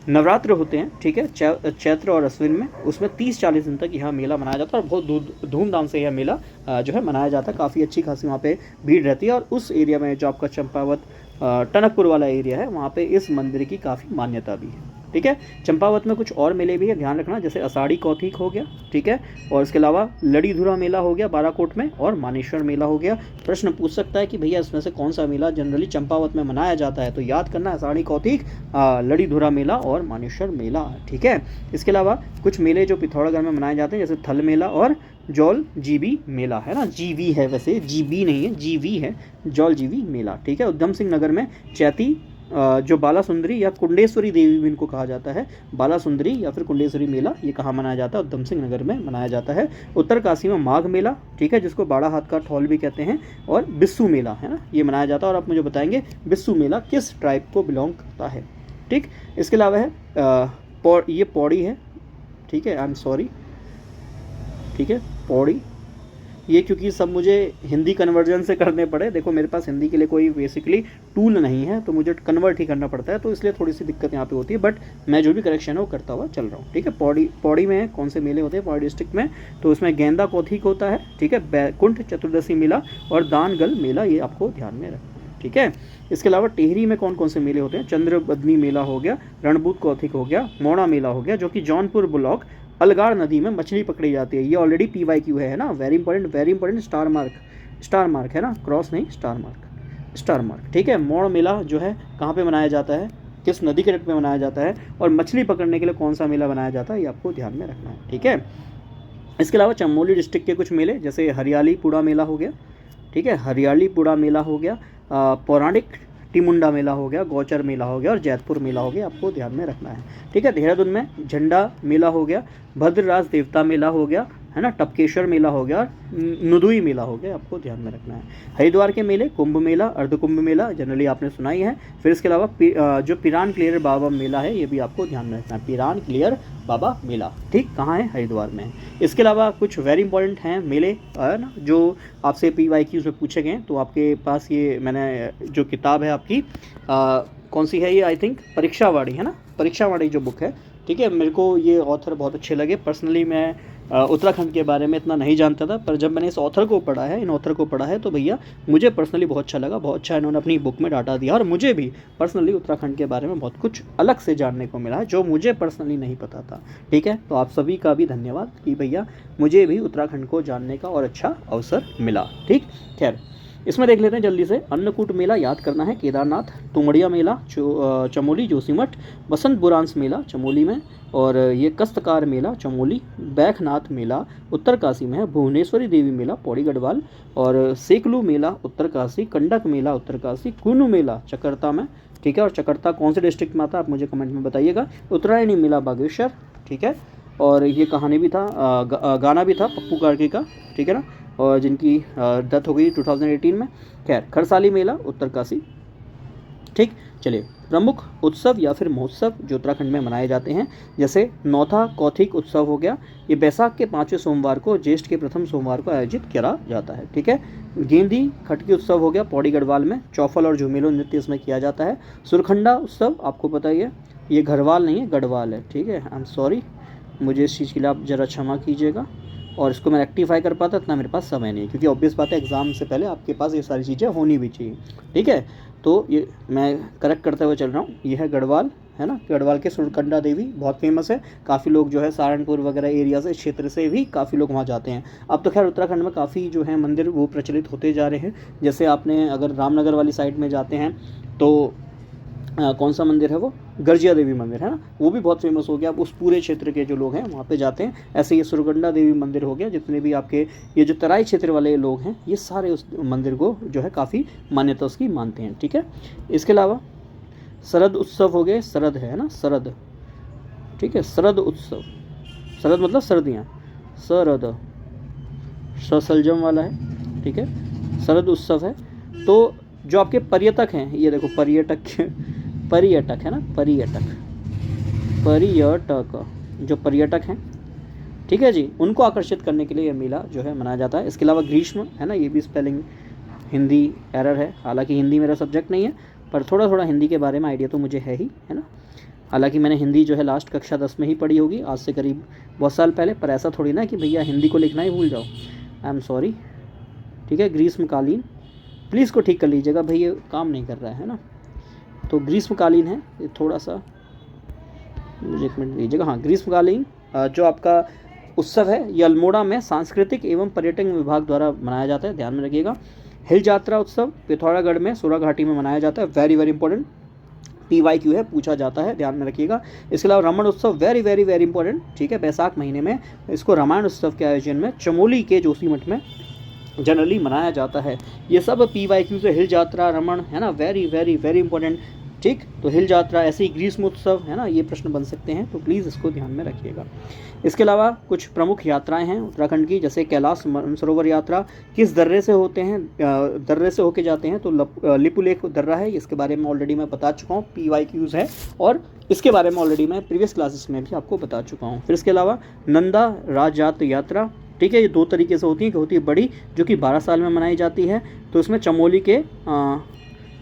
[SPEAKER 1] नवरात्र होते हैं, ठीक है, चैत्र और अश्विन में, उसमें 30-40 दिन तक यह मेला मनाया जाता है, और बहुत धूमधाम से यह मेला जो है मनाया जाता है। काफ़ी अच्छी खासी वहाँ पे भीड़ रहती है, और उस एरिया में जो आपका चंपावत टनकपुर वाला एरिया है वहाँ पे इस मंदिर की काफ़ी मान्यता भी है, ठीक है। चंपावत में कुछ और मेले भी है, ध्यान रखना, जैसे आषाढ़ी कौथिक हो गया, ठीक है, और इसके अलावा लड़ीधुरा मेला हो गया बाराकोट में, और मानेश्वर मेला हो गया। प्रश्न पूछ सकता है कि भैया इसमें से कौन सा मेला जनरली चंपावत में मनाया जाता है, तो याद करना आषाढ़ी कौथिक, लड़ीधुरा मेला और मानेश्वर मेला, ठीक है। इसके अलावा कुछ मेले जो पिथौरागढ़ में मनाए जाते हैं, जैसे थल मेला और जौल जीवी मेला, है ना, जीवी है, वैसे जीबी नहीं है, जीवी है, जौल जीवी मेला, ठीक है। उधम सिंह नगर में चैती जो बाला सुंदरी या कुंडेश्वरी देवी भी इनको कहा जाता है, बाला सुंदरी या फिर कुंडेश्वरी मेला, ये कहाँ मनाया जाता है, उधम सिंह नगर में मनाया जाता है। उत्तरकाशी में माघ मेला, ठीक है, जिसको बाड़ा हाथ का ठौल भी कहते हैं, और बिस्सू मेला, है ना, ये मनाया जाता है। और आप मुझे बताएंगे बिस्सू मेला किस ट्राइब को बिलोंग करता है, ठीक। इसके अलावा है ये पौड़ी है, ठीक है, आई एम सॉरी, ठीक है, पौड़ी, ये क्योंकि सब मुझे हिंदी कन्वर्जन से करने पड़े, देखो मेरे पास हिंदी के लिए कोई बेसिकली टूल नहीं है, तो मुझे कन्वर्ट ही करना पड़ता है, तो इसलिए थोड़ी सी दिक्कत यहाँ पे होती है, बट मैं जो भी करेक्शन है वो करता हुआ चल रहा हूँ, ठीक है। पौड़ी में कौन से मेले होते हैं, पौड़ी डिस्ट्रिक्ट में, तो उसमें गेंदा कौथिक होता है, ठीक है, बैकुंठ चतुर्दशी मेला और दानगल मेला, ये आपको ध्यान में रखना है, ठीक है। इसके अलावा टेहरी में कौन कौन से मेले होते हैं, चंद्रबदनी मेला हो गया, रणबूत कौथिक हो गया, मोड़ा मेला हो गया, जो कि जौनपुर ब्लॉक अलगाड़ नदी में मछली पकड़ी जाती है, ये ऑलरेडी PYQ है ना, वेरी इंपॉर्टेंट, स्टार मार्क है ना, क्रॉस नहीं, स्टार मार्क, ठीक है। मोड़ मेला जो है कहाँ पे मनाया जाता है, किस नदी के तट पे मनाया जाता है, और मछली पकड़ने के लिए कौन सा मेला बनाया जाता है, ये आपको ध्यान में रखना है, ठीक है। इसके अलावा चमोली डिस्ट्रिक्ट के कुछ मेले, जैसे हरियाली पुड़ा मेला हो गया, ठीक है, हरियाली पुड़ा मेला हो गया, पौराणिक टिमुंडा मेला हो गया, गौचर मेला हो गया, और जैतपुर मेला हो गया, आपको ध्यान में रखना है, ठीक है। देहरादून में झंडा मेला हो गया, भद्रराज देवता मेला हो गया, है ना, टपकेश्वर मेला हो गया, नुदुई मेला हो गया, आपको ध्यान में रखना है। हरिद्वार के मेले कुंभ मेला, अर्धकुंभ मेला, जनरली आपने सुना ही है। फिर इसके अलावा जो पिरान क्लियर बाबा मेला है, ये भी आपको ध्यान में रखना है, पिरान क्लियर बाबा मेला, ठीक, कहाँ है, हरिद्वार में है। इसके अलावा कुछ वेरी इंपॉर्टेंट हैं मेले, है ना, जो आपसे PYQ में पूछे गए, तो आपके पास ये मैंने जो किताब है आपकी कौन सी है, ये आई थिंक परीक्षावाड़ी है ना, परीक्षावाड़ी जो बुक है, ठीक है। मेरे को ये ऑथर बहुत अच्छे लगे, पर्सनली मैं उत्तराखंड के बारे में इतना नहीं जानता था, पर जब मैंने इस ऑथर को पढ़ा है, इन ऑथर को पढ़ा है, तो भैया मुझे पर्सनली बहुत अच्छा लगा, बहुत अच्छा इन्होंने अपनी बुक में डाटा दिया, और मुझे भी पर्सनली उत्तराखंड के बारे में बहुत कुछ अलग से जानने को मिला है, जो मुझे पर्सनली नहीं पता था, ठीक है। तो आप सभी का भी धन्यवाद कि भैया मुझे भी उत्तराखंड को जानने का और अच्छा अवसर मिला, ठीक। खैर इसमें देख लेते हैं जल्दी से। अन्नकूट मेला याद करना है, केदारनाथ, तुमड़िया मेला चमोली जोशीमठ, बसंत बुरांस मेला चमोली में, और ये कस्तकार मेला चमोली, बैखनाथ मेला उत्तरकाशी में है, भुवनेश्वरी देवी मेला पौड़ी गढ़वाल, और सेकलू मेला उत्तरकाशी, कंडक मेला उत्तरकाशी, कुनू मेला चकरता में, ठीक है। और चकरता कौन से डिस्ट्रिक्ट में आता है आप मुझे कमेंट में बताइएगा। उत्तरायणी मेला बागेश्वर, ठीक है। और ये कहानी भी था, गाना भी था पप्पू कार्की का, ठीक है ना, और जिनकी डेथ हो गई 2018 में। खैर खरसाली मेला उत्तरकाशी, ठीक। चलिए, प्रमुख उत्सव या फिर महोत्सव जो उत्तराखंड में मनाए जाते हैं, जैसे नौथा कौथिक उत्सव हो गया, ये बैसाख के 5वें सोमवार को, ज्येष्ठ के प्रथम सोमवार को आयोजित करा जाता है। ठीक है। गेंदी खटकी उत्सव हो गया पौड़ी गढ़वाल में, चौफल और झुमेलो नृत्य इसमें किया जाता है। सुरखंडा उत्सव आपको पता ही है, ये घरवाल नहीं है, गढ़वाल है। ठीक है, आई एम सॉरी, मुझे इस चीज़ के लिए आप ज़रा क्षमा कीजिएगा, और इसको मैं रेक्टिफाई कर पाता इतना मेरे पास समय नहीं है, क्योंकि ऑब्वियस बात है एग्ज़ाम से पहले आपके पास ये सारी चीज़ें होनी भी चाहिए। ठीक है, तो ये मैं करेक्ट करते हुए चल रहा हूँ, ये है गढ़वाल, है ना। गढ़वाल के सुरकंडा देवी बहुत फेमस है, काफ़ी लोग जो है सहारनपुर वगैरह एरिया से, क्षेत्र से भी काफ़ी लोग वहाँ जाते हैं। अब तो खैर उत्तराखंड में काफ़ी जो है मंदिर वो प्रचलित होते जा रहे हैं। जैसे आपने अगर रामनगर वाली साइड में जाते हैं तो कौन सा मंदिर है वो, गर्जिया देवी मंदिर, है ना, वो भी बहुत फेमस हो गया। अब उस पूरे क्षेत्र के जो लोग हैं वहाँ पे जाते हैं। ऐसे ये सुरगंडा देवी मंदिर हो गया, जितने भी आपके ये जो तराई क्षेत्र वाले लोग हैं ये सारे उस मंदिर को जो है काफ़ी मान्यता उसकी मानते हैं। ठीक है। इसके अलावा शरद उत्सव हो गए, शरद है ना, शरद, ठीक है, शरद उत्सव, शरद मतलब सर्दियाँ, शरद ससलजम वाला है। ठीक है, शरद उत्सव है। तो जो आपके पर्यटक हैं, ये देखो पर्यटक है ना, पर्यटक जो पर्यटक हैं, ठीक है जी, उनको आकर्षित करने के लिए ये मेला जो है मनाया जाता है। इसके अलावा ग्रीष्म है ना, ये भी स्पेलिंग हिंदी एरर है, हालांकि हिंदी मेरा सब्जेक्ट नहीं है, पर थोड़ा थोड़ा हिंदी के बारे में आइडिया तो मुझे है ही, है ना। हालांकि मैंने हिंदी जो है लास्ट कक्षा 10 में ही पढ़ी होगी, आज से करीब बहुत साल पहले, पर ऐसा थोड़ी ना कि भैया हिंदी को लिखना ही भूल जाओ, आई एम सॉरी। ठीक है, ग्रीष्मकालीन, प्लीज़ को ठीक कर लीजिएगा भाई, ये काम नहीं कर रहा है ना। तो ग्रीष्मकालीन है, ये थोड़ा सा मुझे 1 मिनट दीजिएगा। हाँ, ग्रीष्मकालीन जो आपका उत्सव है ये अल्मोड़ा में सांस्कृतिक एवं पर्यटन विभाग द्वारा मनाया जाता है, ध्यान में रखिएगा। हिल यात्रा उत्सव पिथौरागढ़ में सूरा घाटी में मनाया जाता है, वेरी वेरी इंपॉर्टेंट, PYQ है, पूछा जाता है, ध्यान में रखिएगा। इसके अलावा रमण उत्सव, वेरी वेरी वेरी इंपॉर्टेंट, ठीक है, बैसाख महीने में इसको रामायण उत्सव के आयोजन में चमोली के जोशीमठ में जनरली मनाया जाता है। ये सब PYQ से, हिल यात्रा, रमण, है ना, वेरी वेरी वेरी इंपॉर्टेंट। ठीक, तो हिल यात्रा, ऐसे ही ग्रीष्म उत्सव, है ना, ये प्रश्न बन सकते हैं, तो प्लीज़ इसको ध्यान में रखिएगा। इसके अलावा कुछ प्रमुख यात्राएं हैं उत्तराखंड की, जैसे कैलाश मानसरोवर यात्रा किस दर्रे से होते हैं, दर्रे से होके जाते हैं, तो लिपुलेख दर्रा है, इसके बारे में ऑलरेडी मैं बता चुका हूँ, PYQs है, और इसके बारे में ऑलरेडी मैं प्रीवियस क्लासेस में भी आपको बता चुका हूँ। फिर इसके अलावा नंदा राजजात यात्रा, ठीक है, ये 2 तरीके से होती है, कि होती है बड़ी जो कि 12 साल में मनाई जाती है, तो इसमें चमोली के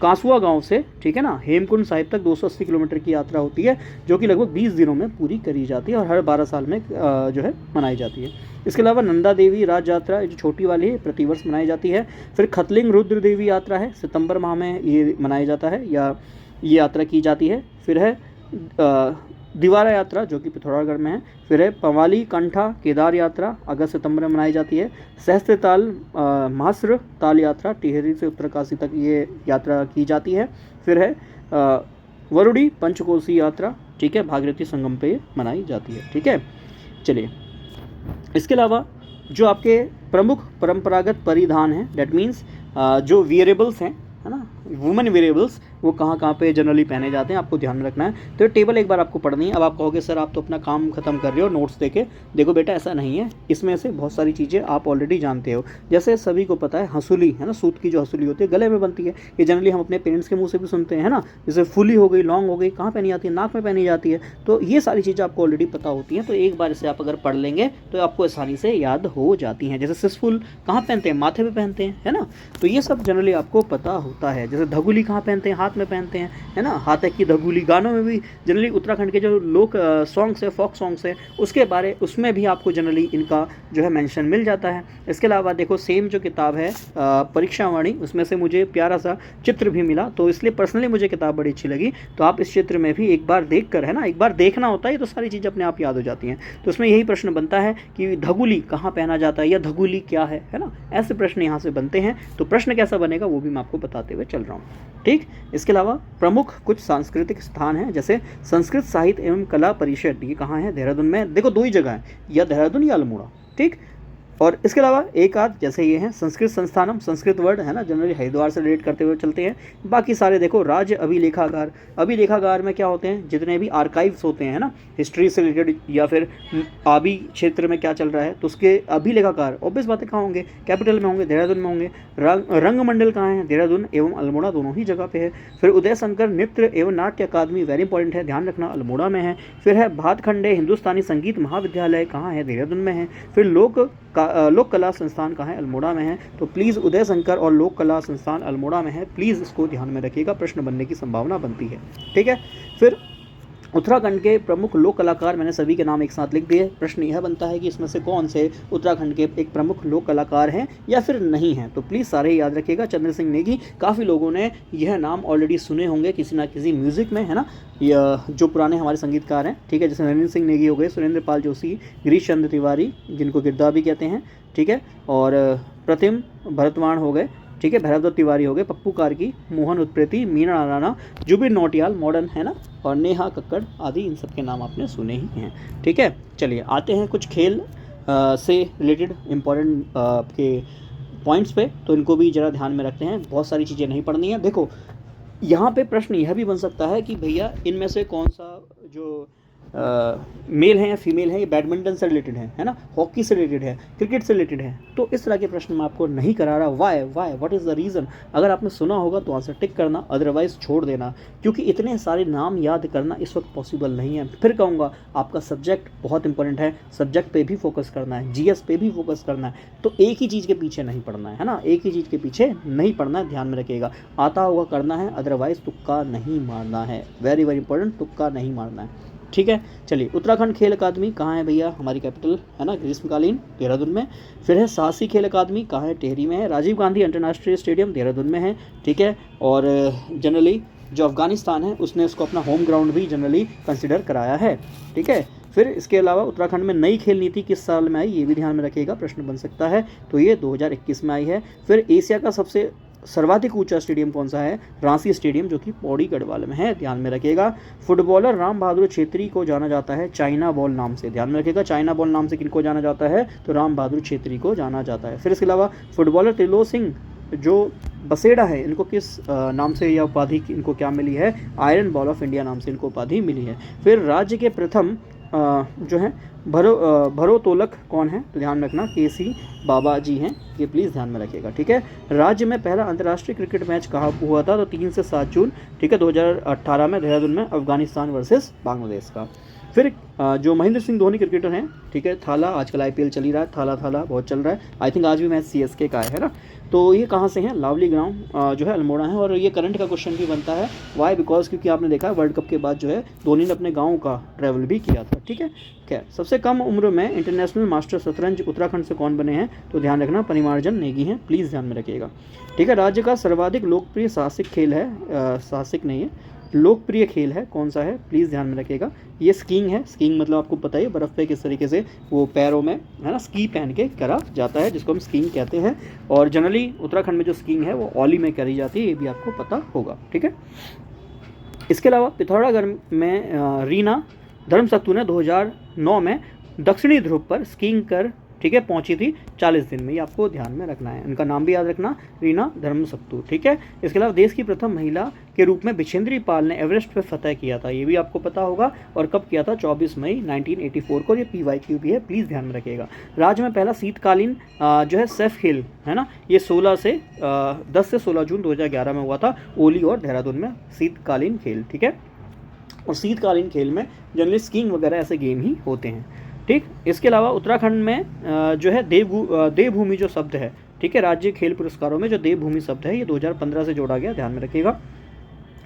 [SPEAKER 1] कांसुआ गांव से, ठीक है ना, हेमकुंड साहिब तक 280 किलोमीटर की यात्रा होती है, जो कि लगभग 20 दिनों में पूरी करी जाती है और हर 12 साल में जो है मनाई जाती है। इसके अलावा नंदा देवी राज यात्रा जो छोटी वाली है प्रतिवर्ष मनाई जाती है। फिर खतलिंग रुद्र देवी यात्रा है, सितंबर माह में ये मनाया जाता है या ये यात्रा की जाती है। फिर है दिवारा यात्रा जो कि पिथौरागढ़ में है। फिर है पवाली कंठा केदार यात्रा, अगस्त सितंबर में मनाई जाती है। सहस्त्रताल महस्र ताल यात्रा, टिहरी से उत्तरकाशी तक ये यात्रा की जाती है। फिर है वरुड़ी पंचकोसी यात्रा, ठीक है, भागीरथी संगम पे मनाई जाती है। ठीक है, चलिए, इसके अलावा जो आपके प्रमुख परंपरागत परिधान हैं, डेट मीन्स जो वियरेबल्स हैं, है ना, वुमेन वेरिएबल्स, वो कहाँ कहाँ पे जनरली पहने जाते हैं, आपको ध्यान में रखना है। तो ये टेबल एक बार आपको पढ़नी है। अब आप कहोगे सर आप तो अपना काम खत्म कर रहे हो नोट्स देके, देखो बेटा ऐसा नहीं है, इसमें से बहुत सारी चीज़ें आप ऑलरेडी जानते हो। जैसे सभी को पता है हंसुली, है ना, सूत की जो हंसुली होती है गले में बनती है, ये जनरली हम अपने पेरेंट्स के मुँह से भी सुनते हैं, है ना। जैसे फुली हो गई, लॉन्ग हो गई, कहाँ पहनी जाती है, नाक में पहनी जाती है। तो ये सारी चीज़ें आपको ऑलरेडी पता होती हैं, तो एक बार इसे आप अगर पढ़ लेंगे तो आपको आसानी से याद हो जाती हैं। जैसे सिसफुल कहाँ पहनते हैं, माथे पे पहनते हैं, है ना, तो ये सब जनरली आपको पता होता है। जैसे धगुली कहाँ पहनते हैं, हाथ में पहनते हैं, है ना, हाथ की धगुली। गानों में भी जनरली उत्तराखंड के जो लोक सॉन्ग्स है, फोक सॉन्ग्स है, उसमें भी आपको जनरली इनका जो है मेंशन मिल जाता है। इसके अलावा देखो सेम जो किताब है परीक्षावाणी, उसमें से मुझे प्यारा सा चित्र भी मिला, तो इसलिए पर्सनली मुझे किताब बड़ी अच्छी लगी। तो आप इस चित्र में भी एक बार देख कर, है ना, एक बार देखना होता है, तो सारी चीज़ें अपने आप याद हो जाती हैं। तो उसमें यही प्रश्न बनता है कि धगुली कहाँ पहना जाता है या धगुली क्या है ना, ऐसे प्रश्न यहाँ से बनते हैं। तो प्रश्न कैसा बनेगा वो भी मैं आपको बताते हुए चल रहा हूँ। ठीक, इसके अलावा प्रमुख कुछ सांस्कृतिक स्थान हैं, जैसे संस्कृत साहित्य एवं कला परिषद, ये कहाँ है, देहरादून में। देखो 2 ही जगह है, या देहरादून या अल्मोड़ा। ठीक, और इसके अलावा एक आध जैसे ये हैं संस्कृत संस्थानम, संस्कृत वर्ड है ना, जनरली हरिद्वार से रिलेट करते हुए चलते हैं। बाकी सारे देखो राज्य अभिलेखागार, अभिलेखागार में क्या होते हैं, जितने भी आर्काइव्स होते हैं ना हिस्ट्री से रिलेटेड या फिर आबी क्षेत्र में क्या चल रहा है तो उसके अभिलेखागार ऑब्वियस बातें कहाँ होंगे, कैपिटल में होंगे, देहरादून में होंगे। रंगमंडल कहाँ है, देहरादून एवं अल्मोड़ा दोनों ही जगह पे है। फिर उदय शंकर नृत्य एवं नाट्य अकादमी, वेरी इंपॉर्टेंट है, ध्यान रखना, अल्मोड़ा में है। फिर है भातखंडे हिंदुस्तानी संगीत महाविद्यालय, कहाँ है, देहरादून में है। फिर लोक कला संस्थान कहाँ है, अल्मोड़ा में है। तो प्लीज़ उदय शंकर और लोक कला संस्थान अल्मोड़ा में है, प्लीज़ इसको ध्यान में रखिएगा, प्रश्न बनने की संभावना बनती है। ठीक है। फिर उत्तराखंड के प्रमुख लोक कलाकार, मैंने सभी के नाम एक साथ लिख दिए। प्रश्न यह बनता है कि इसमें से कौन से उत्तराखंड के एक प्रमुख लोक कलाकार हैं या फिर नहीं हैं, तो प्लीज़ सारे याद रखिएगा। चंद्र सिंह नेगी, काफ़ी लोगों ने यह नाम ऑलरेडी सुने होंगे किसी ना किसी म्यूज़िक में, है ना, या जो पुराने हमारे संगीतकार हैं, ठीक है, जैसे नरेंद्र सिंह नेगी हो गए, सुरेंद्र पाल जोशी, गिरीश चंद्र तिवारी जिनको गिरदा भी कहते हैं, ठीक है, और प्रतिम भरतवाण हो गए, ठीक है, भैरवदत्त तिवारी हो गए, पप्पू कार्की, मोहन उत्प्रेती, मीना राणा, जुबिन नौटियाल मॉडर्न, है ना, और नेहा कक्कड़ आदि, इन सब के नाम आपने सुने ही हैं। ठीक है, चलिए आते हैं कुछ खेल से रिलेटेड इम्पोर्टेंट के पॉइंट्स पे, तो इनको भी ज़रा ध्यान में रखते हैं, बहुत सारी चीज़ें नहीं पढ़नी है। देखो यहाँ पे प्रश्न यह भी बन सकता है कि भैया इनमें से कौन सा जो मेल हैं या फीमेल हैं, ये बैडमिंटन से रिलेटेड है ना, हॉकी से रिलेटेड है, क्रिकेट से रिलेटेड है, तो इस तरह के प्रश्न मैं आपको नहीं करा रहा। Why what is the reason, अगर आपने सुना होगा तो आंसर टिक करना, अदरवाइज छोड़ देना, क्योंकि इतने सारे नाम याद करना इस वक्त पॉसिबल नहीं है। फिर कहूँगा आपका सब्जेक्ट बहुत इंपॉर्टेंट है, सब्जेक्ट पे भी फोकस करना है, जीएस पे भी फोकस करना है, तो एक ही चीज़ के पीछे नहीं पढ़ना है ना, एक ही चीज़ के पीछे नहीं पढ़ना है, ध्यान में रखिएगा। आता होगा करना है, अदरवाइज तुक्का नहीं मारना है, वेरी वेरी इंपॉर्टेंट, तुक्का नहीं मारना है। ठीक है, चलिए उत्तराखंड खेल अकादमी कहाँ है भैया, हमारी कैपिटल है ना ग्रीष्मकालीन, देहरादून में। फिर है साहसी खेल अकादमी, कहाँ है, टिहरी में है। राजीव गांधी अंतर्राष्ट्रीय स्टेडियम देहरादून में है। ठीक है, और जनरली जो अफगानिस्तान है उसने इसको अपना होम ग्राउंड भी जनरली कंसिडर कराया है। ठीक है, फिर इसके अलावा उत्तराखंड में नई खेल नीति किस साल में आई, ये भी ध्यान में रखिएगा, प्रश्न बन सकता है, तो ये 2021 में आई है। फिर एशिया का सबसे सर्वाधिक ऊंचा स्टेडियम कौन सा है, रांसी स्टेडियम, जो कि पौड़ी गढ़वाल में है, ध्यान में रखिएगा। फुटबॉलर राम बहादुर छेत्री को जाना जाता है चाइना बॉल नाम से, ध्यान में रखिएगा, चाइना बॉल नाम से किनको जाना जाता है, तो राम बहादुर छेत्री को जाना जाता है। फिर इसके अलावा फुटबॉलर त्रिलोक सिंह जो बसेड़ा है, इनको किस नाम से यह उपाधि इनको क्या मिली है, आयरन बॉल ऑफ इंडिया नाम से इनको उपाधि मिली है। फिर राज्य के प्रथम जो है भरोतोलक कौन है, तो ध्यान रखना केसी बाबा जी हैं, ये प्लीज़ ध्यान में रखिएगा। ठीक है, राज्य में पहला अंतर्राष्ट्रीय क्रिकेट मैच कहाँ हुआ था, तो 3 से 7 जून, ठीक है, 2018 में देहरादून में, अफगानिस्तान वर्सेस बांग्लादेश का। फिर जो महेंद्र सिंह धोनी क्रिकेटर हैं, ठीक है, थाला, आजकल आईपीएल चल ही रहा है, थाला बहुत चल रहा है, आई थिंक आज भी मैच सीएसके का है ना, तो ये कहाँ से हैं, लावली ग्राउंड जो है अल्मोड़ा है। और ये करंट का क्वेश्चन भी बनता है, वाई, बिकॉज क्योंकि आपने देखा वर्ल्ड कप के बाद जो है धोनी ने अपने गाँव का ट्रैवल भी किया था। ठीक है, खैर सबसे कम उम्र में इंटरनेशनल मास्टर शतरंज उत्तराखंड से कौन बने हैं, तो ध्यान रखना परिमार्जन नेगी हैं, प्लीज़ ध्यान में रखिएगा। ठीक है, राज्य का सर्वाधिक लोकप्रिय साहसिक खेल है, साहसिक नहीं है, लोकप्रिय खेल है, कौन सा है, प्लीज़ ध्यान में रखिएगा। ये स्कीइंग है, स्कीइंग मतलब आपको पता है बर्फ़ पे किस तरीके से वो पैरों में है ना स्की पहन के करा जाता है, जिसको हम स्कीइंग कहते हैं, और जनरली उत्तराखंड में जो स्कीइंग है वो औली में करी जाती है, ये भी आपको पता होगा। ठीक है, इसके अलावा पिथौरागढ़ में रीना धर्मसक्तू ने 2009 में दक्षिणी ध्रुव पर स्कीइंग कर, ठीक है, पहुंची थी 40 दिन में, ये आपको ध्यान में रखना है, इनका नाम भी याद रखना, रीना धर्मसक्तू। ठीक है, इसके अलावा देश की प्रथम महिला के रूप में बिछेंद्री पाल ने एवरेस्ट पर फतह किया था, ये भी आपको पता होगा, और कब किया था, 24 मई 1984 को, ये PYQ भी है, प्लीज़ ध्यान में रखिएगा। राज्य में पहला शीतकालीन जो है सेफ खेल है ना, ये 10 से 16 जून 2011 में हुआ था, ओली और देहरादून में शीतकालीन खेल। ठीक है, और शीतकालीन खेल में जनरली स्कीइंग वगैरह ऐसे गेम ही होते हैं। ठीक, इसके अलावा उत्तराखंड में जो है देवभूमि जो शब्द है, ठीक है, राज्य खेल पुरस्कारों में जो देवभूमि शब्द है ये 2015 से जोड़ा गया, ध्यान में रखिएगा।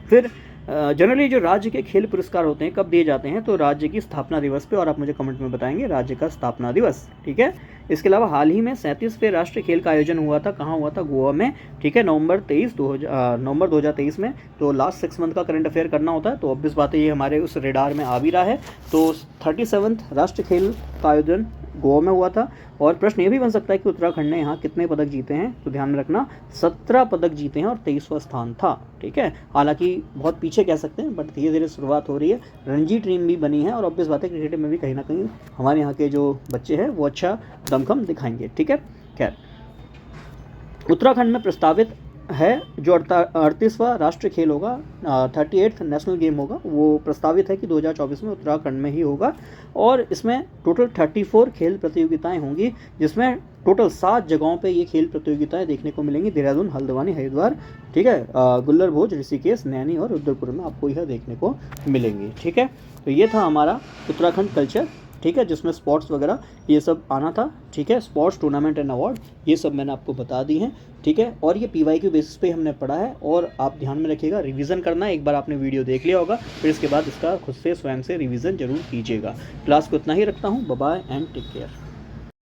[SPEAKER 1] फिर जनरली जो राज्य के खेल पुरस्कार होते हैं कब दिए जाते हैं, तो राज्य की स्थापना दिवस पे, और आप मुझे कमेंट में बताएंगे राज्य का स्थापना दिवस। ठीक है, इसके अलावा हाल ही में 37वें राष्ट्रीय खेल का आयोजन हुआ था, कहाँ हुआ था, गोवा में। ठीक है, नवंबर 2023 में, तो लास्ट 6 मंथ का करंट अफेयर करना होता है, तो ऑब्वियस बात है ये हमारे उस रेडार में आ भी रहा है। तो 37वां राष्ट्रीय खेल का आयोजन गोवा में हुआ था, और प्रश्न ये भी बन सकता है कि उत्तराखंड ने यहाँ कितने पदक जीते हैं, तो ध्यान में रखना 17 पदक जीते हैं और 23वां स्थान था। ठीक है, हालांकि बहुत पीछे कह सकते हैं, बट धीरे धीरे शुरुआत हो रही है। रणजी टीम भी बनी है और ऑब्वियस बात है क्रिकेट में भी कहीं ना कहीं हमारे यहाँ के जो बच्चे हैं वो अच्छा दमखम दिखाएंगे। ठीक है, खैर उत्तराखंड में प्रस्तावित है जो 38वां राष्ट्रीय खेल होगा, 38th नेशनल गेम होगा, वो प्रस्तावित है कि 2024 में उत्तराखंड में ही होगा। और इसमें टोटल 34 खेल प्रतियोगिताएं होंगी, जिसमें टोटल 7 जगहों पे ये खेल प्रतियोगिताएं देखने को मिलेंगी। देहरादून, हल्द्वानी, हरिद्वार, ठीक है, गुल्लरभोज, ऋषिकेश, नैनी और रुद्रपुर में आपको यह देखने को मिलेंगी। ठीक है, तो ये था हमारा उत्तराखंड कल्चर। ठीक है, जिसमें स्पोर्ट्स वगैरह ये सब आना था। ठीक है, स्पोर्ट्स टूर्नामेंट एंड अवार्ड ये सब मैंने आपको बता दी हैं। ठीक है, और ये PYQ बेसिस पे हमने पढ़ा है, और आप ध्यान में रखिएगा, रिवीजन करना है। एक बार आपने वीडियो देख लिया होगा, फिर इसके बाद इसका खुद से स्वयं से रिवीजन जरूर कीजिएगा। क्लास को इतना ही रखता हूँ। Bye bye and take care.